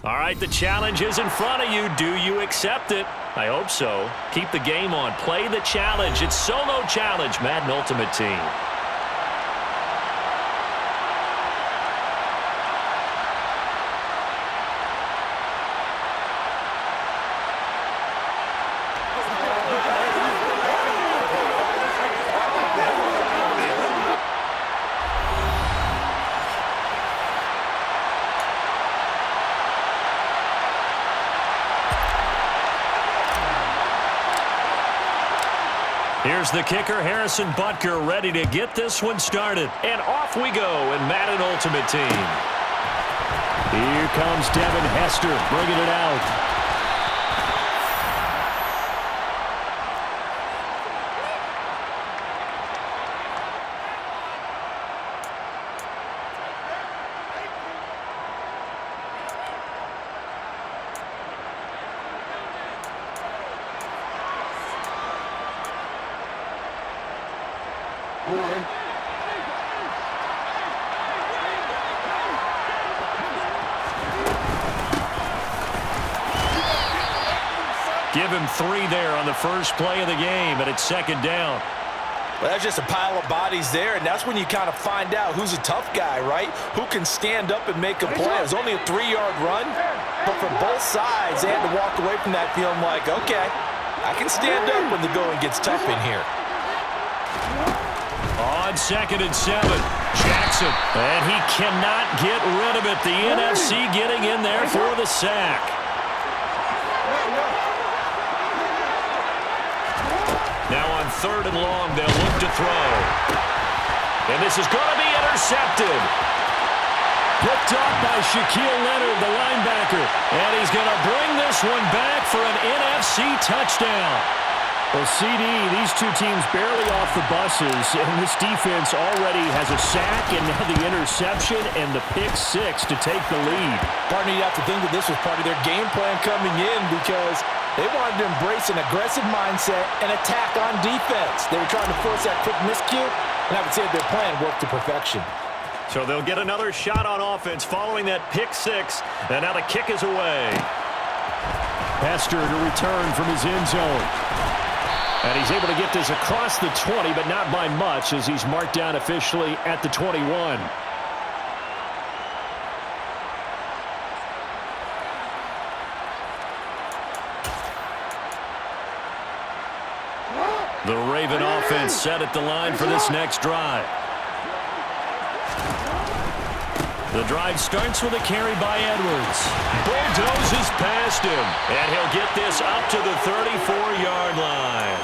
All right, the challenge is in front of you. Do you accept it? I hope so. Keep the game on. Play the challenge. It's solo challenge, Madden Ultimate Team. Here's the kicker, Harrison Butker, ready to get this one started. And off we go in Madden Ultimate Team. Here comes Devin Hester bringing it out. Give him 3 there on the first play of the game, and it's second down. Well, that's just a pile of bodies there, and that's when you kind of find out who's a tough guy, right? Who can stand up and make a play. It was only a 3-yard run, but for both sides, they had to walk away from that feeling like, okay, I can stand up when the going gets tough in here. On 2nd and 7, Jackson, and he cannot get rid of it. The NFC getting in there for the sack. Now on 3rd and long, they'll look to throw. And this is going to be intercepted. Picked up by Shaquille Leonard, the linebacker. And he's going to bring this one back for an NFC touchdown. Well, CD, these two teams barely off the buses, and this defense already has a sack and now the interception and the pick-6 to take the lead. Partner, you have to think that this was part of their game plan coming in because they wanted to embrace an aggressive mindset and attack on defense. They were trying to force that quick miscue, and I would say their plan worked to perfection. So they'll get another shot on offense following that pick-6, and now the kick is away. Hester to return from his end zone. And he's able to get this across the 20, but not by much as he's marked down officially at the 21. The Raven offense set at the line for this next drive. The drive starts with a carry by Edwards. Bulldozes past him, and he'll get this up to the 34-yard line.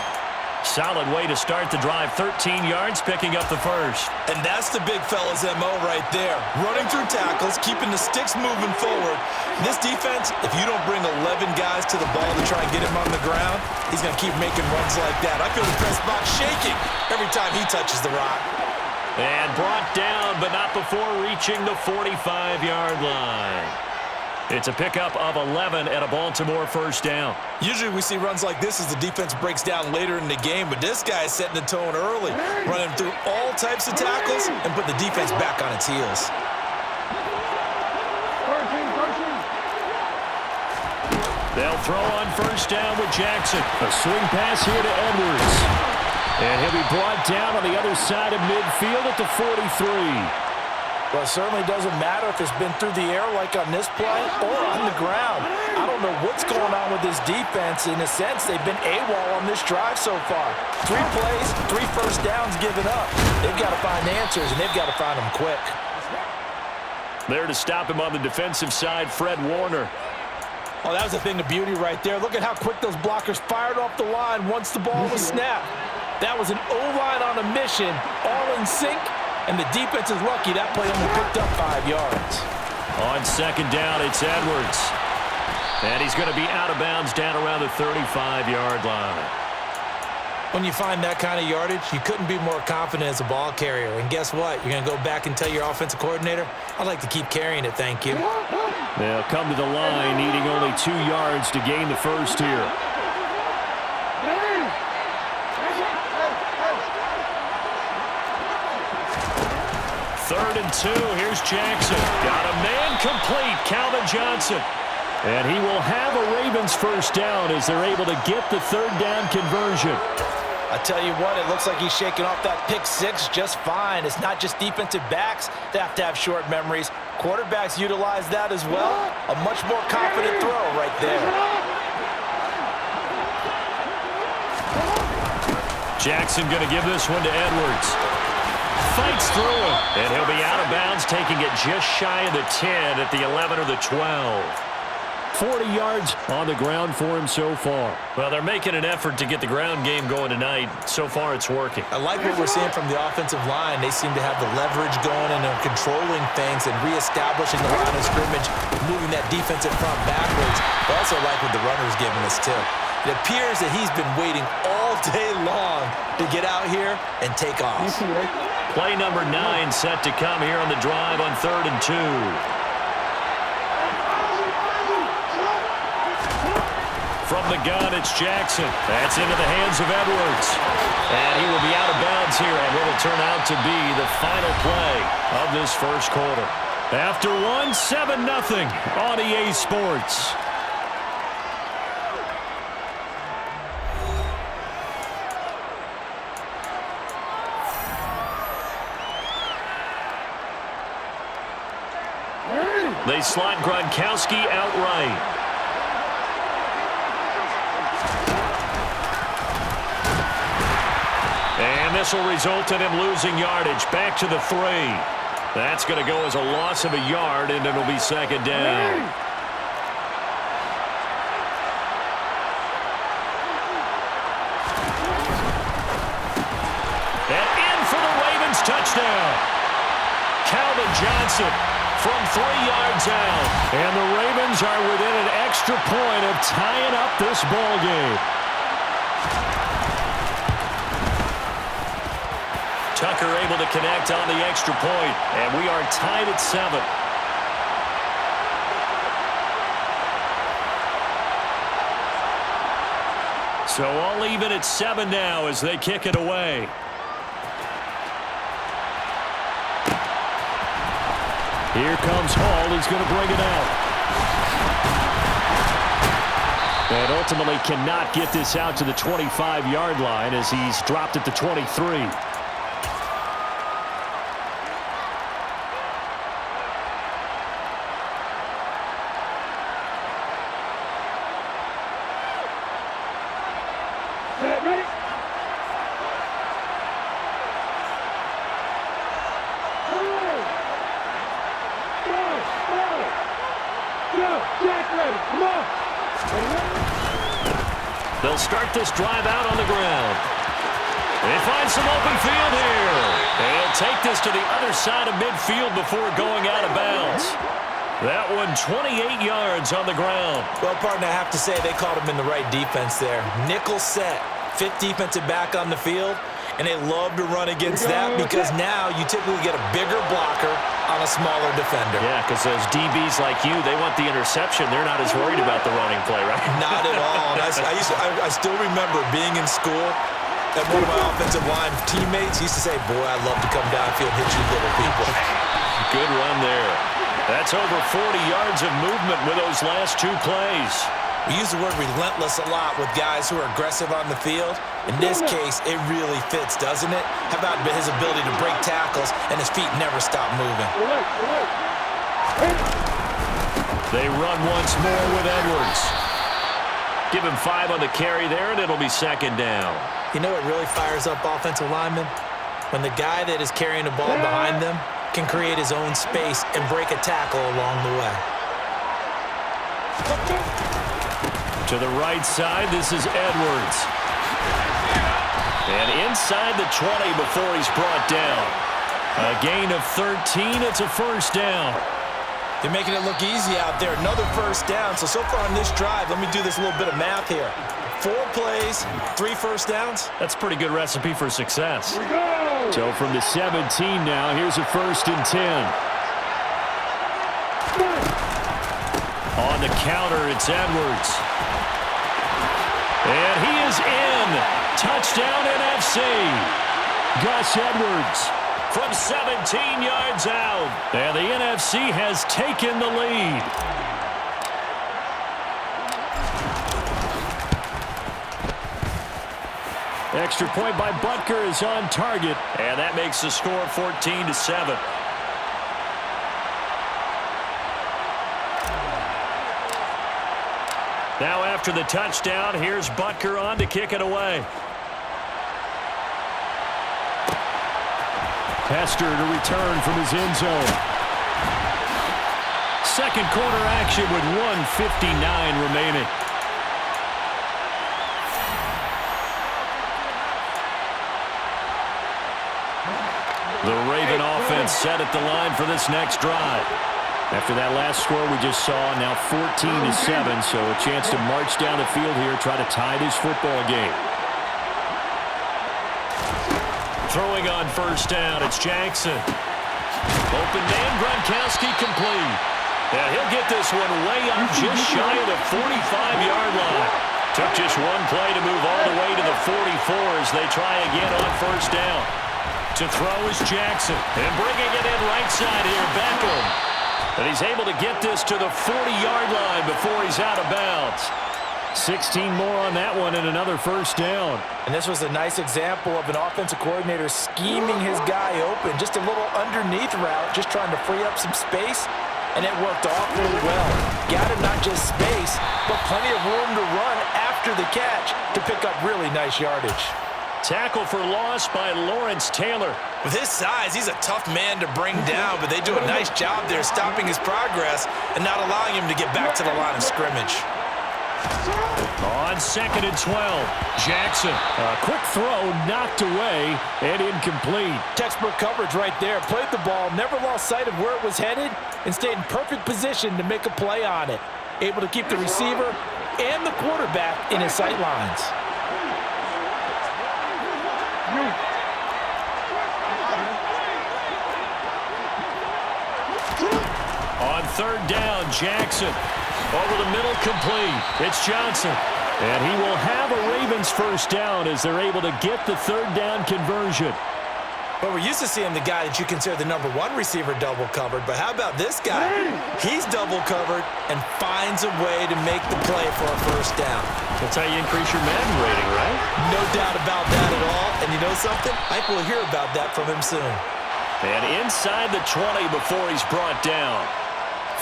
Solid way to start the drive. 13 yards, picking up the first. And that's the big fella's MO right there. Running through tackles, keeping the sticks moving forward. This defense, if you don't bring 11 guys to the ball to try and get him on the ground, he's going to keep making runs like that. I feel the press box shaking every time he touches the rock. And brought down, but not before reaching the 45-yard line. It's a pickup of 11 and a Baltimore first down. Usually we see runs like this as the defense breaks down later in the game, but this guy is setting the tone early, running through all types of tackles and putting the defense back on its heels. They'll throw on first down with Jackson. A swing pass here to Edwards. And he'll be brought down on the other side of midfield at the 43. Well, it certainly doesn't matter if it's been through the air like on this play or on the ground. I don't know what's going on with this defense. In a sense, they've been AWOL on this drive so far. 3 plays, 3 first downs given up. They've got to find answers, and they've got to find them quick. There to stop him on the defensive side, Fred Warner. Oh, that was a thing of beauty right there. Look at how quick those blockers fired off the line once the ball was snapped. That was an O-line on a mission, all in sync. And the defense is lucky that play only picked up 5 yards. On second down, it's Edwards. And he's going to be out of bounds down around the 35-yard line. When you find that kind of yardage, you couldn't be more confident as a ball carrier. And guess what? You're going to go back and tell your offensive coordinator, I'd like to keep carrying it, thank you. They'll come to the line needing only 2 yards to gain the first here. Third and 2. Here's Jackson. Got a man complete. Calvin Johnson. And he will have a Ravens first down as they're able to get the third down conversion. I tell you what, it looks like he's shaking off that pick six just fine. It's not just defensive backs that have to have short memories. Quarterbacks utilize that as well. A much more confident throw right there. Jackson going to give this one to Edwards. Fights through it, and he'll be out of bounds, taking it just shy of the 10 at the 11 or the 12. 40 yards on the ground for him so far. Well, they're making an effort to get the ground game going tonight. So far, it's working. I like what we're seeing from the offensive line. They seem to have the leverage going and are controlling things and reestablishing the line of scrimmage, moving that defensive front backwards. I also like what the runner's giving us, too. It appears that he's been waiting all day long to get out here and take off. Play number 9 set to come here on the drive on 3rd and 2. From the gun, it's Jackson. That's into the hands of Edwards. And he will be out of bounds here on what will turn out to be the final play of this first quarter. After one, 7-0 on EA Sports. They slot Gronkowski outright. And this will result in him losing yardage. Back to the 3. That's going to go as a loss of a yard, and it'll be second down. And in for the Ravens touchdown. Calvin Johnson from 3 yards out. And the Ravens are within an extra point of tying up this ball game. Tucker able to connect on the extra point, and we are tied at 7. So all even at 7 now as they kick it away. Here comes Hall. He's going to bring it out. And ultimately cannot get this out to the 25-yard line as he's dropped at the 23. They'll start this drive out on the ground. They find some open field here. They'll take this to the other side of midfield before going out of bounds. That one 28 yards on the ground. Well, partner, I have to say they caught him in the right defense there. Nickel set, 5th defensive back on the field, and they love to run against that because now you typically get a bigger blocker on a smaller defender. Yeah, because those DBs like you, they want the interception. They're not as worried about the running play, right? Not at all. I still remember being in school, and one of my offensive line teammates used to say, boy, I love to come downfield and hit you little people. Good run there. That's over 40 yards of movement with those last 2 plays. We use the word relentless a lot with guys who are aggressive on the field. In this case, it really fits, doesn't it? How about his ability to break tackles and his feet never stop moving? They run once more with Edwards. Give him 5 on the carry there, and it'll be second down. You know what really fires up offensive linemen? When the guy that is carrying the ball behind them can create his own space and break a tackle along the way. To the right side, this is Edwards. And inside the 20 before he's brought down. A gain of 13, it's a first down. They're making it look easy out there. Another first down. So far on this drive, let me do this little bit of math here. 4 plays, 3 first downs. That's a pretty good recipe for success. So from the 17 now, here's a 1st and 10. On the counter, it's Edwards. And he is in. Touchdown NFC. Gus Edwards. From 17 yards out. And the NFC has taken the lead. Extra point by Butker is on target. And that makes the score 14-7. Now after the touchdown, here's Butker on to kick it away. Hester to return from his end zone. Second quarter action with 1:59 remaining. The Raven offense set at the line for this next drive. After that last score we just saw, now 14-7, so a chance to march down the field here, try to tie this football game. Throwing on first down, it's Jackson. Open man, Gronkowski complete. And he'll get this one way up just shy of the 45-yard line. Took just one play to move all the way to the 44 as they try again on first down. To throw is Jackson. And bringing it in right side here, Beckham. And he's able to get this to the 40-yard line before he's out of bounds. 16 more on that one and another first down. And this was a nice example of an offensive coordinator scheming his guy open. Just a little underneath route, just trying to free up some space. And it worked awfully well. Got him not just space, but plenty of room to run after the catch to pick up really nice yardage. Tackle for loss by Lawrence Taylor. With his size, he's a tough man to bring down, but they do a nice job there stopping his progress and not allowing him to get back to the line of scrimmage. On 2nd and 12, Jackson. A quick throw knocked away and incomplete. Textbook coverage right there. Played the ball, never lost sight of where it was headed, and stayed in perfect position to make a play on it. Able to keep the receiver and the quarterback in his sight lines. On 3rd down, Jackson. Over the middle, complete. It's Johnson. And he will have a Ravens first down as they're able to get the 3rd down conversion. But we're used to seeing the guy that you consider the number 1 receiver double covered. But how about this guy? He's double covered and finds a way to make the play for a first down. That's how you increase your Madden rating, right? No doubt about that at all. And you know something? I think we'll hear about that from him soon. And inside the 20 before he's brought down.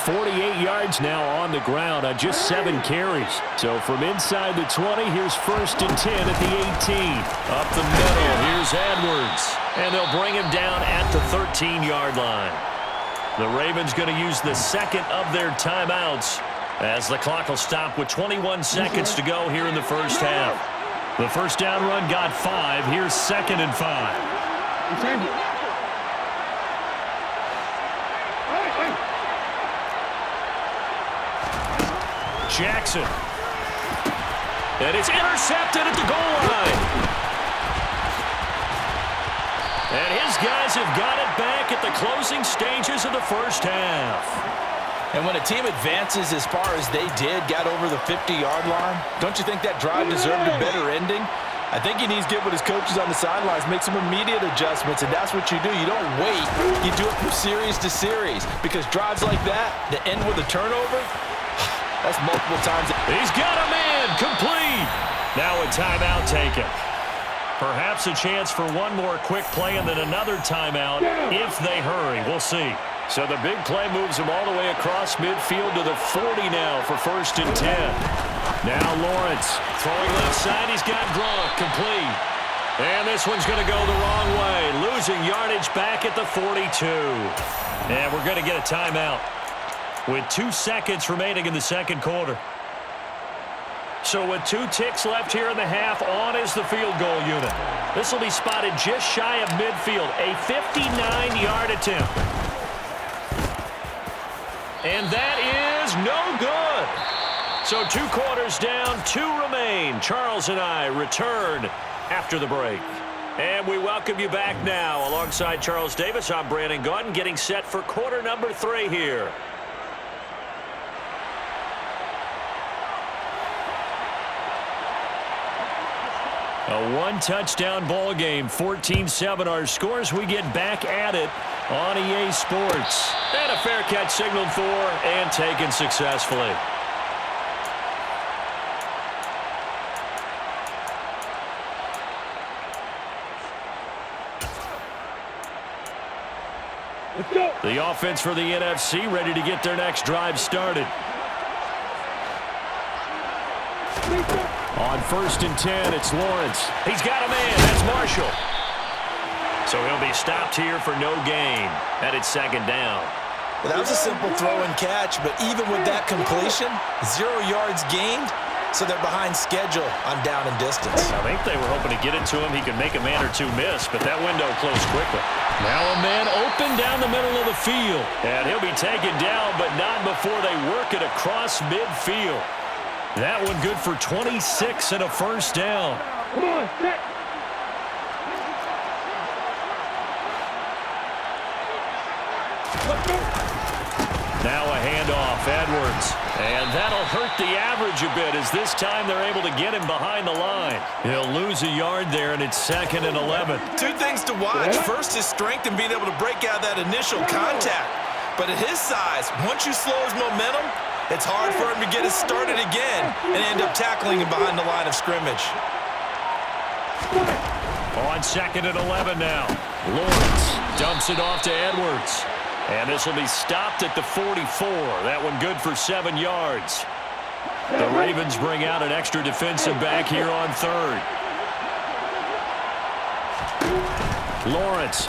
48 yards now on the ground on just 7 carries. So from inside the 20, here's 1st and 10 at the 18. Up the middle, here's Edwards. And they'll bring him down at the 13-yard line. The Ravens going to use the second of their timeouts as the clock will stop with 21 seconds to go here in the first half. The first down run got 5. Here's 2nd and 5. Jackson. And it's intercepted at the goal line. And his guys have got it back at the closing stages of the first half. And when a team advances as far as they did, got over the 50-yard line, don't you think that drive deserved a better ending? I think he needs to get with his coaches on the sidelines, make some immediate adjustments, and that's what you do. You don't wait. You do it from series to series, because drives like that end with a turnover, that's multiple times. He's got a man complete. Now a timeout taken. Perhaps a chance for one more quick play and then another timeout if they hurry. We'll see. So the big play moves him all the way across midfield to the 40 now for 1st and 10. Now Lawrence throwing left side. He's got Gronk complete. And this one's going to go the wrong way. Losing yardage back at the 42. And we're going to get a timeout with 2 seconds remaining in the second quarter. So with 2 ticks left here in the half, on is the field goal unit. This will be spotted just shy of midfield. A 59-yard attempt. And that is no good. So 2 quarters down, 2 remain. Charles and I return after the break. And we welcome you back now. Alongside Charles Davis, I'm Brandon Gaudin, getting set for quarter number 3 here. A 1-touchdown ball game, 14-7 our scores. We get back at it on EA Sports. And a fair catch signaled for and taken successfully. The offense for the NFC ready to get their next drive started. On 1st and 10, it's Lawrence. He's got a man. That's Marshall. So he'll be stopped here for no gain. And it's 2nd down. Well, that was a simple throw and catch, but even with that completion, 0 yards gained, so they're behind schedule on down and distance. I think they were hoping to get it to him. He could make a man or two miss, but that window closed quickly. Now a man open down the middle of the field. And he'll be taken down, but not before they work it across midfield. That one good for 26 and a 1st down. Come on, set. Now a handoff, Edwards. And that'll hurt the average a bit as this time they're able to get him behind the line. He'll lose a yard there, and it's 2nd and 11. 2 things to watch. First, his strength and being able to break out that initial contact. But at his size, once you slow his momentum, it's hard for him to get it started again and end up tackling him behind the line of scrimmage. On 2nd and 11 now. Lawrence dumps it off to Edwards. And this will be stopped at the 44. That one good for 7 yards. The Ravens bring out an extra defensive back here on 3rd. Lawrence.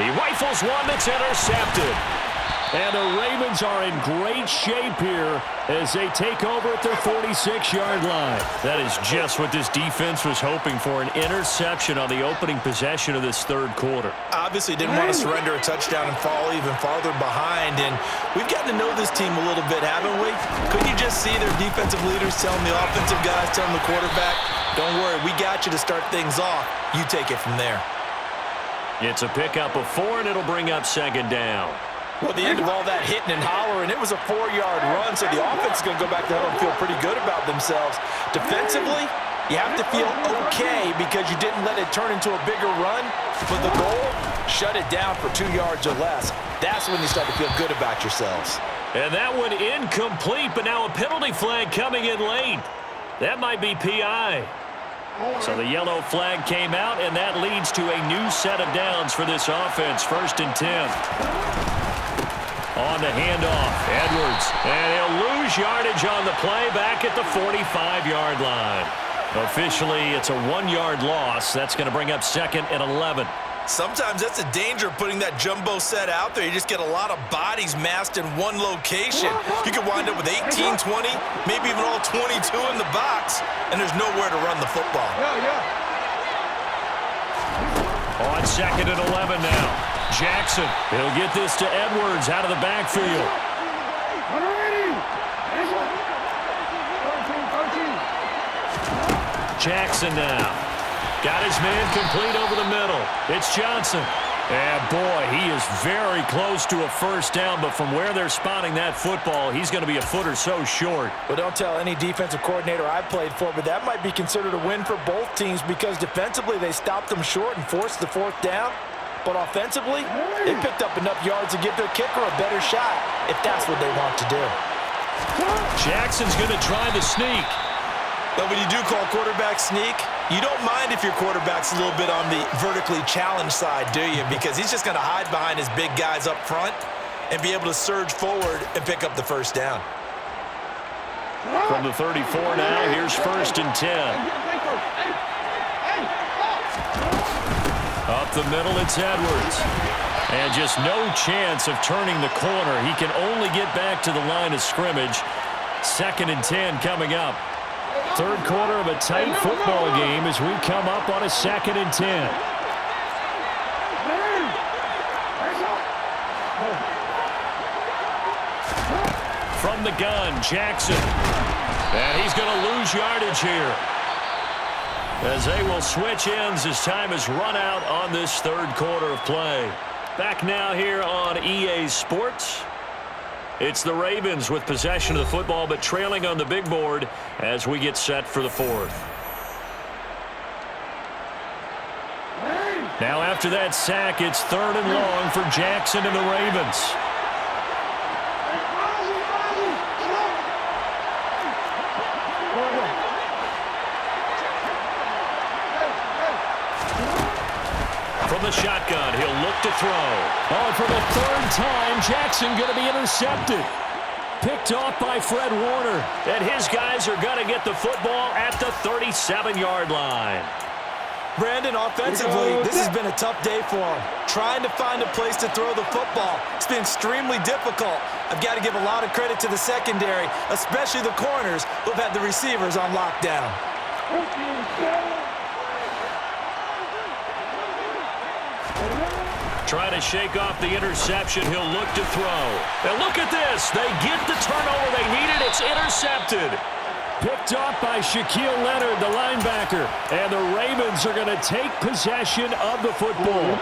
He rifles one that's intercepted. And the Ravens are in great shape here as they take over at their 46-yard line. That is just what this defense was hoping for, an interception on the opening possession of this 3rd quarter. Obviously didn't want to surrender a touchdown and fall even farther behind. And we've gotten to know this team a little bit, haven't we? Couldn't you just see their defensive leaders telling the offensive guys, telling the quarterback, don't worry, we got you to start things off. You take it from there. It's a pickup of 4, and it'll bring up 2nd down. Well, at the end of all that hitting and hollering, it was a 4-yard run, so the offense is going to go back to home and feel pretty good about themselves. Defensively, you have to feel okay because you didn't let it turn into a bigger run. But the goal, shut it down for 2 yards or less. That's when you start to feel good about yourselves. And that one incomplete, but now a penalty flag coming in late. That might be PI. So the yellow flag came out, and that leads to a new set of downs for this offense. 1st and 10. On the handoff, Edwards. And he'll lose yardage on the play back at the 45-yard line. Officially, it's a 1-yard loss. That's going to bring up 2nd and 11. Sometimes that's the danger of putting that jumbo set out there. You just get a lot of bodies massed in one location. You could wind up with 18, 20, maybe even all 22 in the box, and there's nowhere to run the football. On 2nd and 11 now. Jackson, he'll get this to Edwards out of the backfield. Jackson now. Got his man complete over the middle. It's Johnson. And, boy, he is very close to a 1st down, but from where they're spotting that football, he's going to be a foot or so short. Well, don't tell any defensive coordinator I played for, but that might be considered a win for both teams because defensively they stopped them short and forced the 4th down. But offensively, they picked up enough yards to give their kicker a better shot if that's what they want to do. Jackson's going to try the sneak. But when you do call quarterback sneak, you don't mind if your quarterback's a little bit on the vertically challenged side, do you? Because he's just going to hide behind his big guys up front and be able to surge forward and pick up the 1st down. From the 34 now, here's 1st and 10. Up the middle, it's Edwards. And just no chance of turning the corner. He can only get back to the line of scrimmage. 2nd and 10 coming up. 3rd quarter of a tight football game as we come up on a 2nd and 10. From the gun, Jackson. And he's going to lose yardage here, as they will switch ends as time has run out on this 3rd quarter of play. Back now here on EA Sports. It's the Ravens with possession of the football, but trailing on the big board as we get set for the 4th. Now after that sack, it's 3rd and long for Jackson and the Ravens. From the shotgun. He'll look to throw. Oh, and for the third time, Jackson going to be intercepted. Picked off by Fred Warner. And his guys are going to get the football at the 37-yard line. Brandon, offensively, this has been a tough day for him. Trying to find a place to throw the football. It's been extremely difficult. I've got to give a lot of credit to the secondary, especially the corners who have had the receivers on lockdown. Trying to shake off the interception. He'll look to throw. And look at this. They get the turnover they needed. It's intercepted. Picked off by Shaquille Leonard, the linebacker. And the Ravens are going to take possession of the football.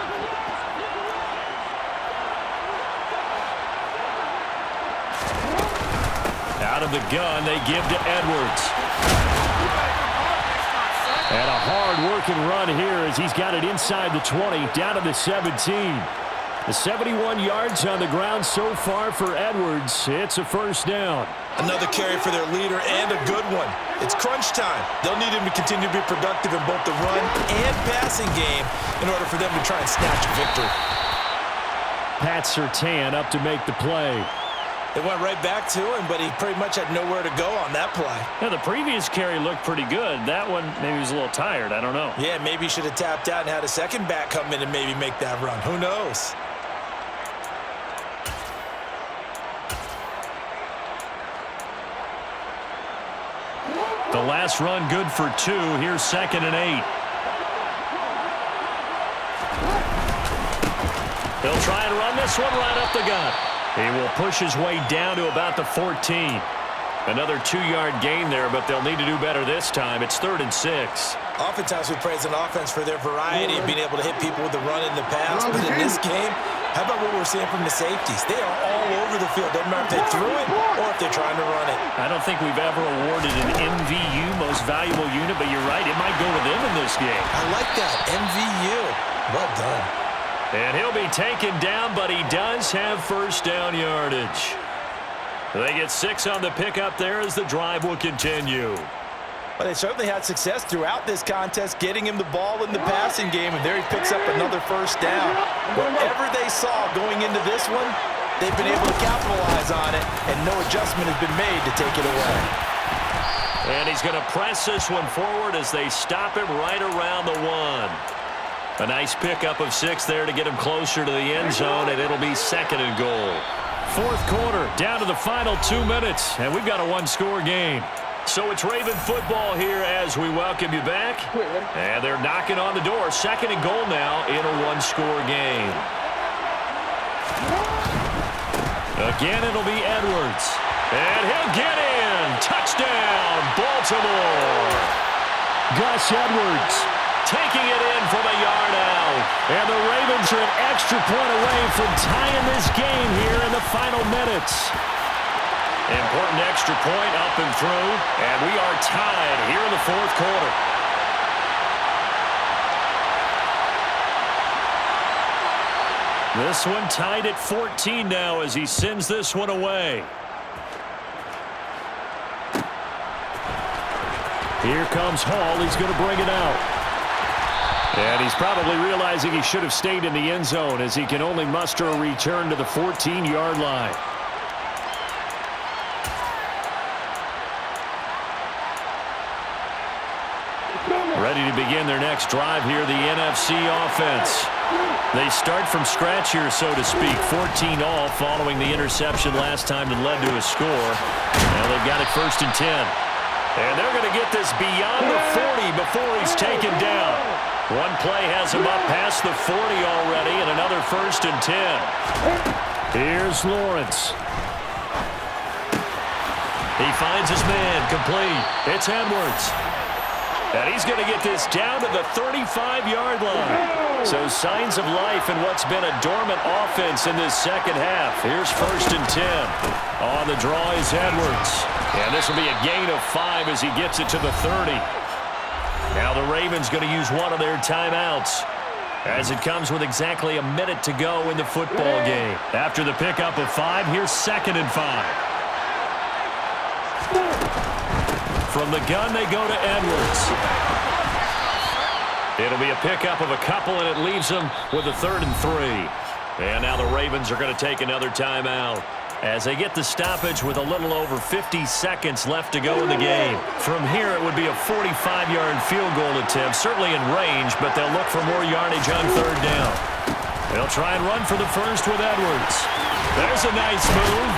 Out of the gun, they give to Edwards. And a hard-working run here as he's got it inside the 20, down to the 17. The 71 yards on the ground so far for Edwards. It's a first down. Another carry for their leader and a good one. It's crunch time. They'll need him to continue to be productive in both the run and passing game in order for them to try and snatch a victory. Pat Surtain up to make the play. They went right back to him, but he pretty much had nowhere to go on that play. Yeah, the previous carry looked pretty good. That one, maybe he was a little tired. I don't know. Yeah, maybe he should have tapped out and had a second back come in and maybe make that run. Who knows? The last run good for 2. Here's 2nd and 8. He'll try and run this one right up the gut. He will push his way down to about the 14. Another 2-yard gain there, but they'll need to do better this time. It's 3rd and 6. Oftentimes we praise an offense for their variety of being able to hit people with the run in the pass. But in this game, how about what we're seeing from the safeties? They are all over the field. Doesn't matter if they threw it or if they're trying to run it. I don't think we've ever awarded an MVU, most valuable unit, but you're right. It might go to them in this game. I like that. MVU. Well done. And he'll be taken down, but he does have first down yardage. They get 6 on the pickup there as the drive will continue. Well, they certainly had success throughout this contest, getting him the ball in the passing game, and there he picks up another first down. Whatever they saw going into this one, they've been able to capitalize on it, and no adjustment has been made to take it away. And he's going to press this one forward as they stop him right around the 1. A nice pickup of 6 there to get him closer to the end zone, and it'll be 2nd and goal. 4th quarter, down to the final 2 minutes, and we've got a one-score game. So it's Raven football here as we welcome you back. And they're knocking on the door. 2nd and goal now in a one-score game. Again, it'll be Edwards. And he'll get in. Touchdown, Baltimore. Gus Edwards taking it in from a yard out. And the Ravens are an extra point away from tying this game here in the final minutes. Important extra point up and through, and we are tied here in the 4th quarter. This one tied at 14 now as he sends this one away. Here comes Hall. He's going to bring it out. And he's probably realizing he should have stayed in the end zone as he can only muster a return to the 14-yard line. Ready to begin their next drive here, the NFC offense. They start from scratch here, so to speak. 14 all following the interception last time that led to a score. Now they've got it 1st and 10. And they're going to get this beyond the 40 before he's taken down. One play has him up past the 40 already, and another 1st and 10. Here's Lawrence. He finds his man, complete. It's Edwards. And he's going to get this down to the 35-yard line. So signs of life in what's been a dormant offense in this second half. Here's 1st and 10. On the draw is Edwards. And this will be a gain of 5 as he gets it to the 30. Now the Ravens going to use one of their timeouts as it comes with exactly a minute to go in the football game. After the pickup of 5, here's 2nd and 5. From the gun, they go to Edwards. It'll be a pickup of a couple, and it leaves them with a 3rd and 3. And now the Ravens are going to take another timeout as they get the stoppage with a little over 50 seconds left to go in the game. From here, it would be a 45-yard field goal attempt, certainly in range, but they'll look for more yardage on 3rd down. They'll try and run for the first with Edwards. There's a nice move.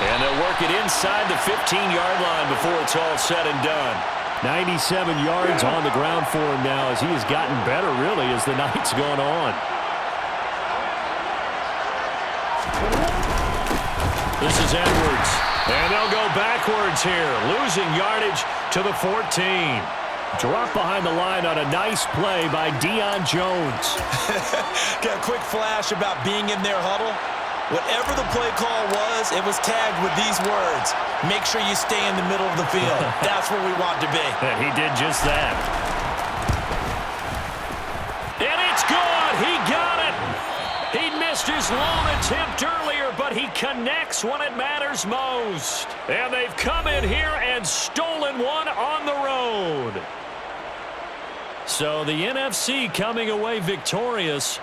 And they'll work it inside the 15-yard line before it's all said and done. 97 yards on the ground for him now as he has gotten better, really, as the night's gone on. This is Edwards. And they'll go backwards here, losing yardage to the 14. Drop behind the line on a nice play by Deion Jones. Got a quick flash about being in their huddle. Whatever the play call was, it was tagged with these words: make sure you stay in the middle of the field. That's where we want to be. And he did just that. And it's good. He got it. He missed his lone attempt earlier, but he connects when it matters most. And they've come in here and stolen one on the road. So the NFC coming away victorious